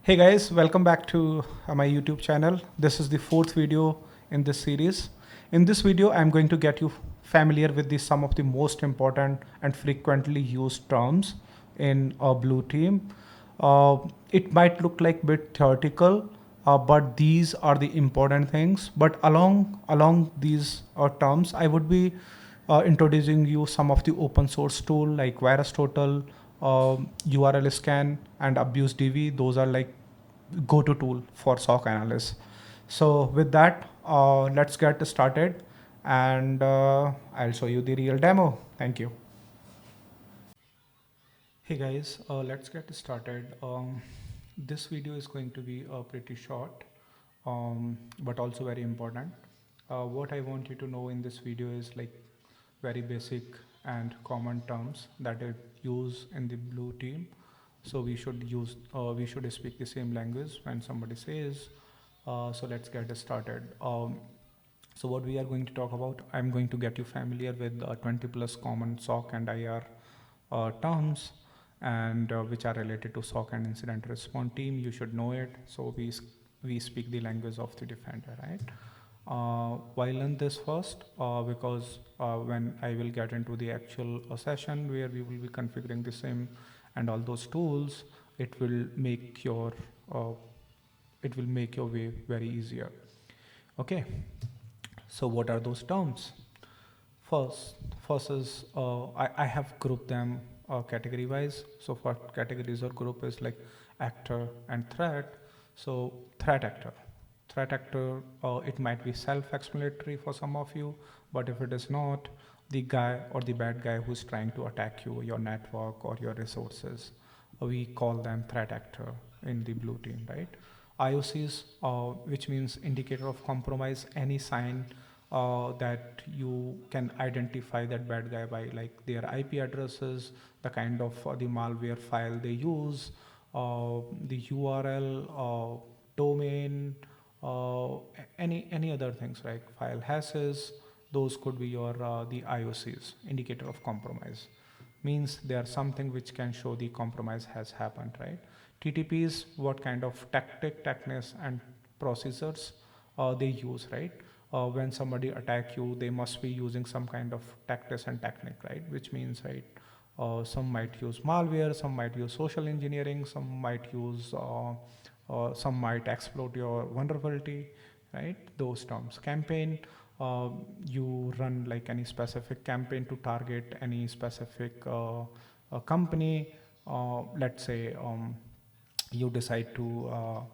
Hey guys, welcome back to my YouTube channel. This is the fourth video in this series. In this video, I'm going to get you familiar with some of the most important and frequently used terms in a blue team. It might look like a bit theoretical, but these are the important things. But along these terms, I would be introducing you some of the open source tool like VirusTotal, URL scan, and Abuse DV. Those are like go-to tool for SOC analysts. So with that, let's get started, and I'll show you the real demo. Thank you. Hey guys, let's get started. This video is going to be pretty short, but also very important. What I want you to know in this video is like very basic and common terms that I use in the blue team. So we should speak the same language when somebody says. So let's get started. So what we are going to talk about, I'm going to get you familiar with 20 plus common SOC and IR terms, and which are related to SOC and incident response team. You should know it. So we speak the language of the defender, right? Why learn this first? Because when I will get into the actual session where we will be configuring the SIEM and all those tools, it will make your uh, way very easier. Okay. So what are those terms? First is I have grouped them category wise. So for categories or group is like actor and threat. So threat actor, it might be self-explanatory for some of you, but if it is not, the guy or the bad guy who's trying to attack you, your network or your resources, we call them threat actor in the blue team, right? IOCs, which means indicator of compromise, any sign that you can identify that bad guy by, like their IP addresses, the kind of the malware file they use, the URL, domain, any other things like file hashes. Those could be your the IOCs, indicator of compromise. Means they are something which can show the compromise has happened, right? TTPs, what kind of techniques and procedures they use, right? When somebody attack you, they must be using some kind of tactics and technique, right? Which means, right, some might use malware, some might use social engineering, some might exploit your vulnerability, right? Those terms. Campaign, you run like any specific campaign to target any specific company. Let's say you decide to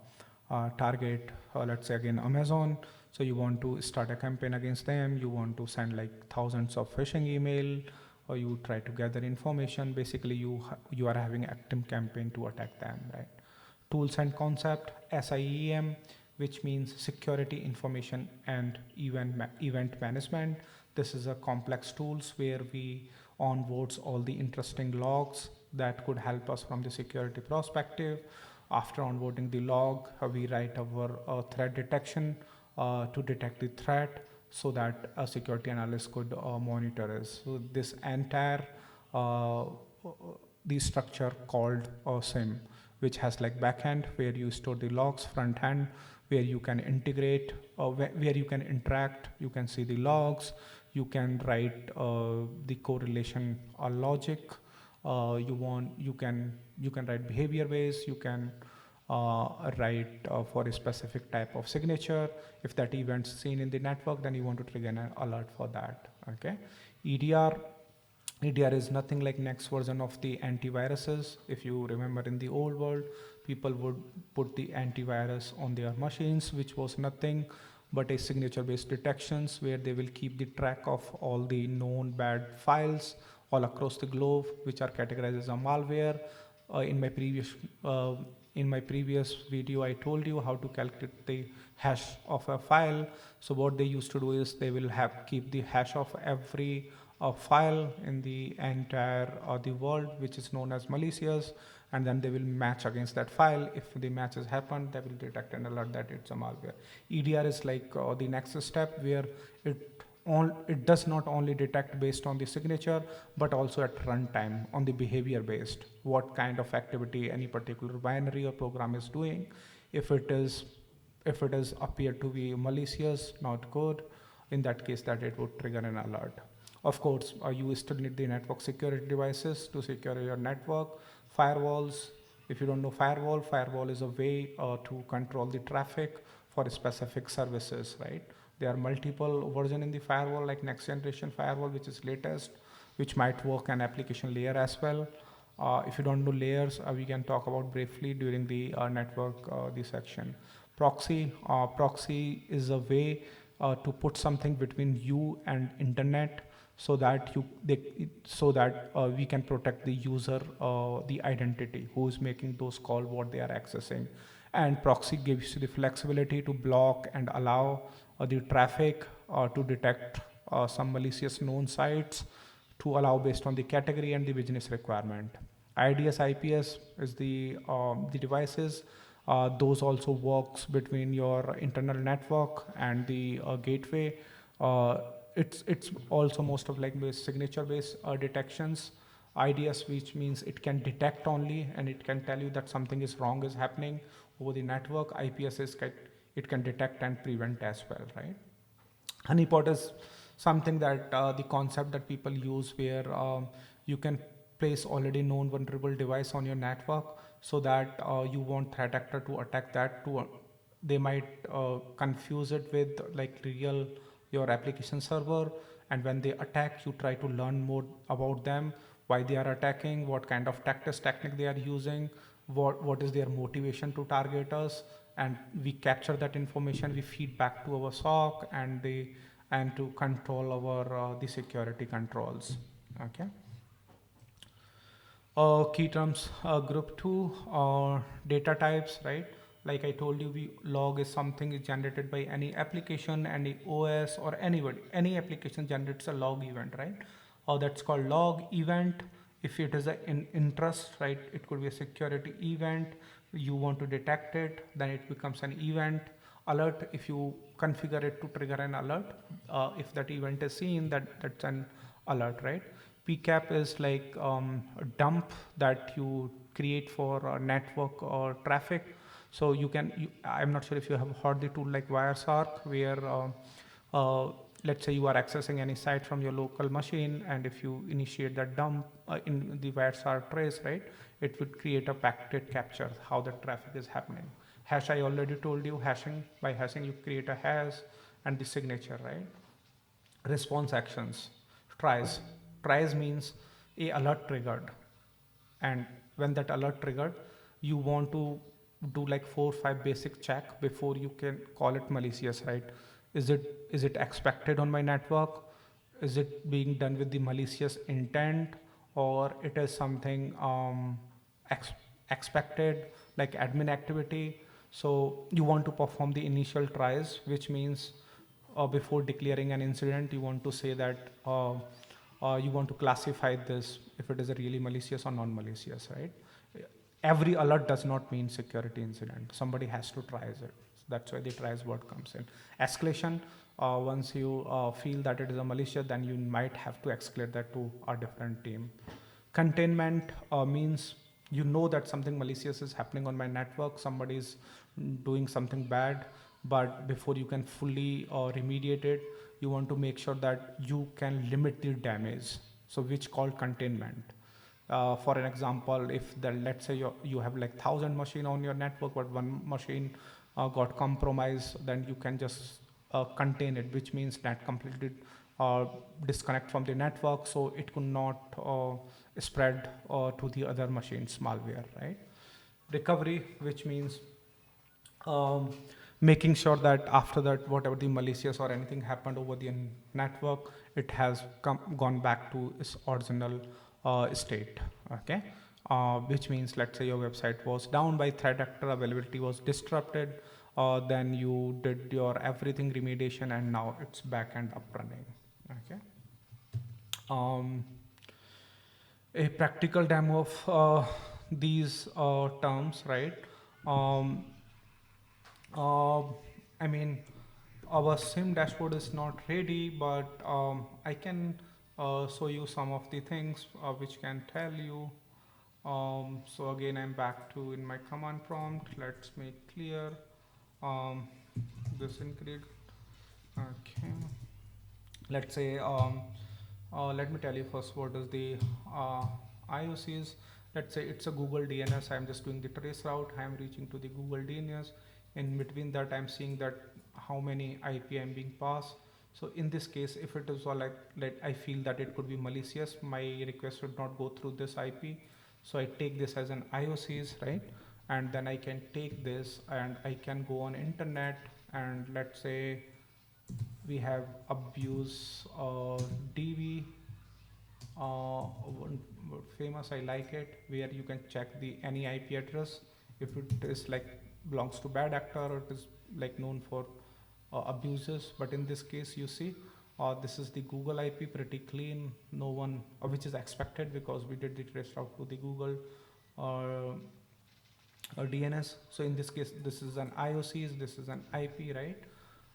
target, let's say again Amazon. So you want to start a campaign against them. You want to send like thousands of phishing email, or you try to gather information. Basically, you are having active campaign to attack them, right? Tools and concept, SIEM, which means security information and event management. This is a complex tools where we onboards all the interesting logs that could help us from the security perspective. After onboarding the log, we write our threat detection to detect the threat so that a security analyst could monitor it. So this entire uh, the structure called SIM, which has like backend where you store the logs, front end where you can integrate, where you can interact, you can see the logs, you can write the correlation logic. You can write behavior base. You can write for a specific type of signature. If that event's seen in the network, then you want to trigger an alert for that. Okay. EDR. EDR is nothing like next version of the antiviruses. If you remember in the old world, people would put the antivirus on their machines, which was nothing but a signature based detections where they will keep the track of all the known bad files all across the globe, which are categorized as a malware. Uh, in my previous uh, in my previous video, I told you how to calculate the hash of a file. So what they used to do is they will have keep the hash of every file in the entire the world, which is known as malicious, and then they will match against that file. If the matches happen, they will detect and alert that it's a malware. EDR is like the next step where it it does not only detect based on the signature, but also at runtime on the behavior based, what kind of activity any particular binary or program is doing. If it is appeared to be malicious, not good, in that case that it would trigger an alert. Of course, you still need the network security devices to secure your network. Firewalls, if you don't know firewall is a way to control the traffic for specific services, right? There are multiple versions in the firewall, like next generation firewall, which is latest, which might work an application layer as well. If you don't know layers, we can talk about briefly during the network the section. Proxy is a way to put something between you and internet, so that we can protect the user, the identity, who is making those calls, what they are accessing. And proxy gives you the flexibility to block and allow the traffic to detect some malicious known sites, to allow based on the category and the business requirement. IDS IPS is the devices. Those also works between your internal network and the gateway. Uh, it's also most of like signature based detections. IDS, which means it can detect only and it can tell you that something is wrong is happening over the network. IPS is it can detect and prevent as well, right? Honeypot is something that the concept that people use, where you can place already known vulnerable device on your network, so that you want threat actor to attack that. To they might confuse it with like real your application server, and when they attack, you try to learn more about them, why they are attacking, what kind of tactics technique they are using, what is their motivation to target us, and we capture that information, we feed back to our SOC, and to control our the security controls. Okay. Key terms, group 2, data types, right? Like I told you, log is something is generated by any application, any OS, or anybody. Any application generates a log event, right? That's called log event. If it is an interest, right, it could be a security event. You want to detect it, then it becomes an event. Alert, if you configure it to trigger an alert, if that event is seen, that's an alert, right? PCAP is like a dump that you create for network or traffic. So I'm not sure if you have heard the tool like Wireshark, where let's say you are accessing any site from your local machine, and if you initiate that dump in the Wireshark trace, right, it would create a packet capture how the traffic is happening. Hash, I already told you, hashing. By hashing, you create a hash and the signature, right? Response actions, tries. Tries means a alert triggered, and when that alert triggered, you want to do like 4 or 5 basic check before you can call it malicious, right? Is it expected on my network? Is it being done with the malicious intent, or it is something ex- expected, like admin activity? So you want to perform the initial tries, which means before declaring an incident, you want to say that you want to classify this if it is a really malicious or non-malicious, right? Every alert does not mean security incident. Somebody has to try it. That's why the tries word comes in. Escalation, once you feel that it is a malicious, then you might have to escalate that to a different team. Containment means you know that something malicious is happening on my network, somebody is doing something bad, but before you can fully remediate it, you want to make sure that you can limit the damage, so which called containment. For an example, if let's say you have like 1,000 machine on your network, but one machine got compromised, then you can just contain it, which means that completely disconnect from the network, so it could not spread to the other machines malware, right? Recovery, which means um, making sure that after that, whatever the malicious or anything happened over the network, it has gone back to its original state. Okay. Which means, let's say your website was down by threat actor, availability was disrupted, then you did your everything remediation, and now it's back and up running. Okay. um, a practical demo of these terms, right? um, uh, I mean, our SIM dashboard is not ready, but I can show you some of the things which can tell you. So again, I'm back to in my command prompt. Let's make clear um, this include. Okay, let's say let me tell you first what is the uh, IOCs. Let's say it's a Google DNS. I'm just doing the trace route. I'm reaching to the Google DNS. In between that, I'm seeing that how many IP I'm being passed. So in this case, if it is all like I feel that it could be malicious, my request should not go through this IP. So I take this as an IOCs, right? And then I can take this and I can go on internet, and let's say we have abuse DV, one famous, I like it, where you can check the any IP address if it is like belongs to bad actor or it is like known for abuses. But in this case, you see, this is the Google IP, pretty clean, no one, which is expected because we did the trace route to the Google uh, DNS. So in this case, this is an IOCs, this is an IP, right?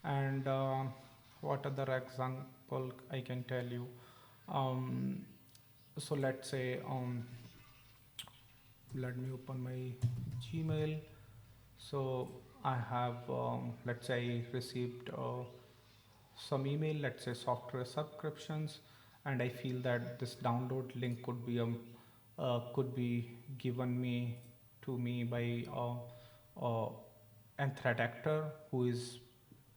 And what other example I can tell you? Um, so let's say, let me open my Gmail. So I have, let's say I received some email, let's say software subscriptions, and I feel that this download link could be given me to me by uh, an threat actor who is,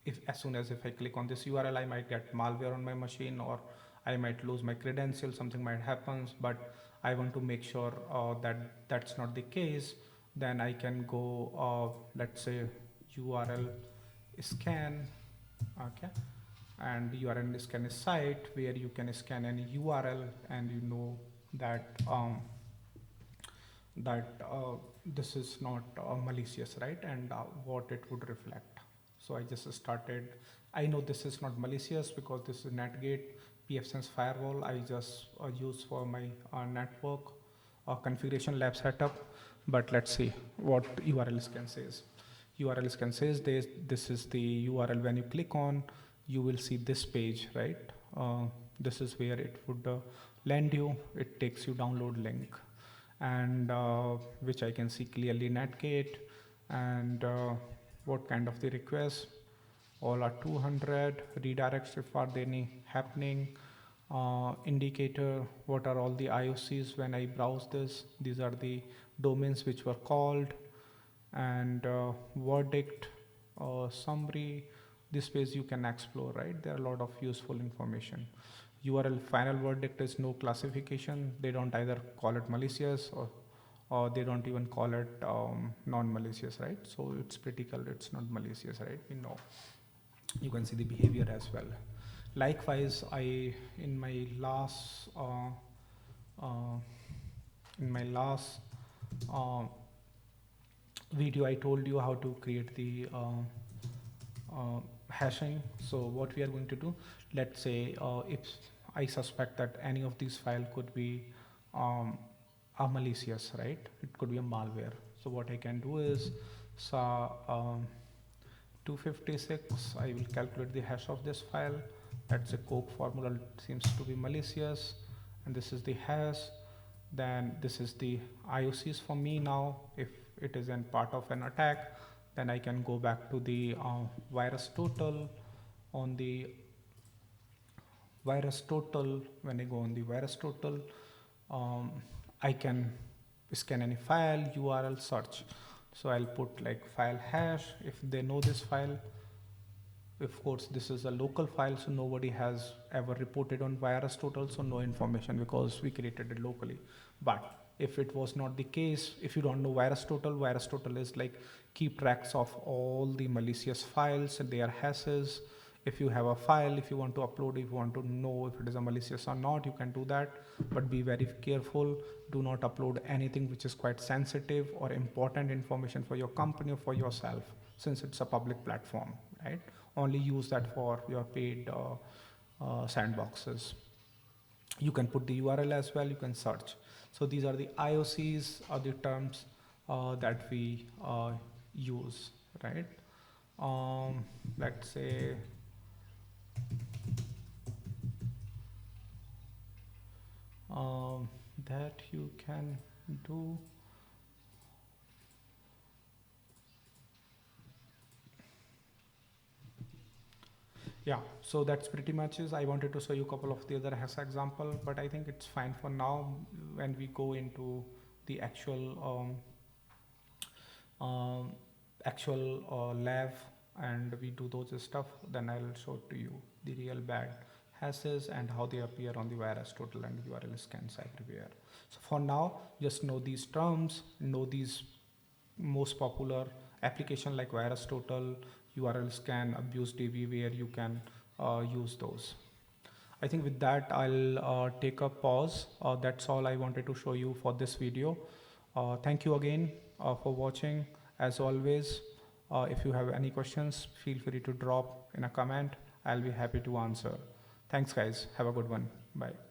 if as soon as if I click on this URL, I might get malware on my machine, or I might lose my credentials, something might happen. But I want to make sure that that's not the case. Then I can go, let's say URL scan, okay, and URL scan is site where you can scan any URL, and you know that this is not malicious, right? And what it would reflect. So I just started. I know this is not malicious because this is NetGate pfSense firewall. I just use for my network configuration lab setup. But let's see what URL scan says. URL scan says this is the URL. When you click on, you will see this page, right? This is where it would land you. It takes you download link, and which I can see clearly netgate, and what kind of the request, all are 200 redirects if are there any happening, indicator what are all the IOCs when I browse this, these are the domains which were called, and verdict, summary. This page you can explore, right? There are a lot of useful information. URL final verdict is no classification. They don't either call it malicious, or they don't even call it non-malicious, right? So it's pretty clear it's not malicious, right? You know, you can see the behavior as well. Likewise, I in my last uh, in my last uh, video, I told you how to create the hashing. So what we are going to do, let's say if I suspect that any of these file could be a malicious, right? It could be a malware. So what I can do is, so 256, I will calculate the hash of this file. Let's say Coke formula seems to be malicious, and this is the hash. Then this is the IOCs for me now. If it is in part of an attack, then I can go back to the virus total. On the virus total, when I go on the virus total, I can scan any file, URL, search. So I'll put like file hash if they know this file. Of course, this is a local file, so nobody has ever reported on virus total, so no information because we created it locally. But if it was not the case, if you don't know virus total is like keep tracks of all the malicious files and their hashes. If you have a file, if you want to upload, if you want to know if it is a malicious or not, you can do that. But be very careful. Do not upload anything which is quite sensitive or important information for your company or for yourself, since it's a public platform, right? Only use that for your paid sandboxes. You can put the URL as well, you can search. So these are the IOCs, are the terms that we use, right? um, let's say um, that you can do. Yeah, so that's pretty much is. I wanted to show you a couple of the other HASA example, but I think it's fine for now. When we go into the um, actual lab and we do those stuff, then I'll show to you the real bad hashes and how they appear on the virus total and URL scans everywhere. So for now, just know these terms, know these most popular application like virus total, URL scan, abuse DB, where you can use those. I think with that I'll take a pause. That's all I wanted to show you for this video. Thank you again for watching. As always, if you have any questions, feel free to drop in a comment. I'll be happy to answer. Thanks guys. Have a good one. Bye.